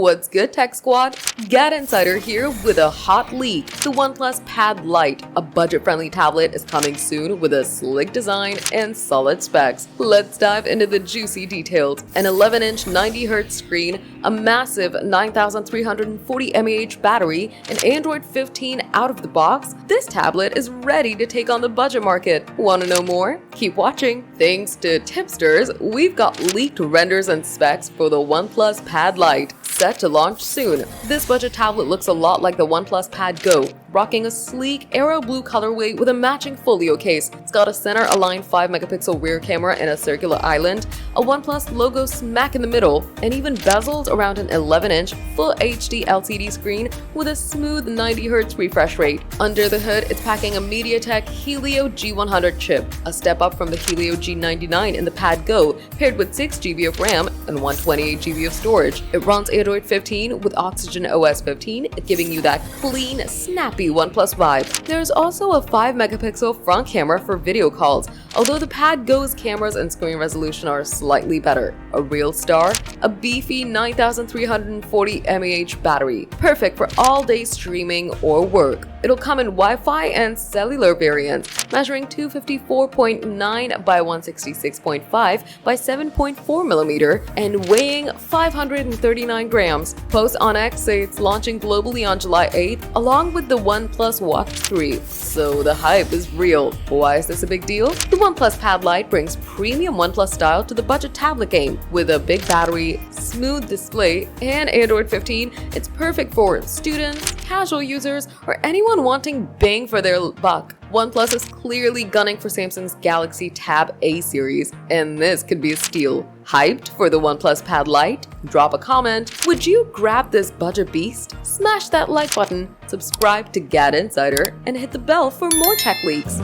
What's good, Tech Squad? GadInsider here with a hot leak. The OnePlus Pad Lite, a budget-friendly tablet, is coming soon with a slick design and solid specs. Let's dive into the juicy details. An 11-inch 90Hz screen, a massive 9340 mAh battery, and Android 15 out of the box, this tablet is ready to take on the budget market. Want to know more? Keep watching. Thanks to tipsters, we've got leaked renders and specs for the OnePlus Pad Lite, set to launch soon. This budget tablet looks a lot like the OnePlus Pad Go, rocking a sleek arrow blue colorway with a matching folio case. It's got a center-aligned 5-megapixel rear camera and a circular island, a OnePlus logo smack in the middle, and even bezeled around an 11-inch Full HD LCD screen with a smooth 90Hz refresh rate. Under the hood, it's packing a MediaTek Helio G100 chip, a step up from the Helio G99 in the Pad Go, paired with 6GB of RAM and 128GB of storage. It runs Android 15 with Oxygen OS 15, giving you that clean, snappy OnePlus vibe. There's also a 5-megapixel front camera for video calls, although the Pad Go's cameras and screen resolution are slightly better. A real star, a beefy 9340 mAh battery, perfect for all-day streaming or work. It'll come in Wi-Fi and cellular variants, measuring 254.9 by 166.5 by 7.4mm and weighing 539 grams. Posts on X say it's launching globally on July 8th, along with the OnePlus Watch 3. So the hype is real. Why is this a big deal? The OnePlus Pad Lite brings premium OnePlus style to the budget tablet game. With a big battery, smooth display, and Android 15, it's perfect for students, casual users, or anyone wanting bang for their buck. OnePlus is clearly gunning for Samsung's Galaxy Tab A series, and this could be a steal. Hyped for the OnePlus Pad Lite? Drop a comment. Would you grab this budget beast? Smash that like button, subscribe to GadInsider, and hit the bell for more tech leaks.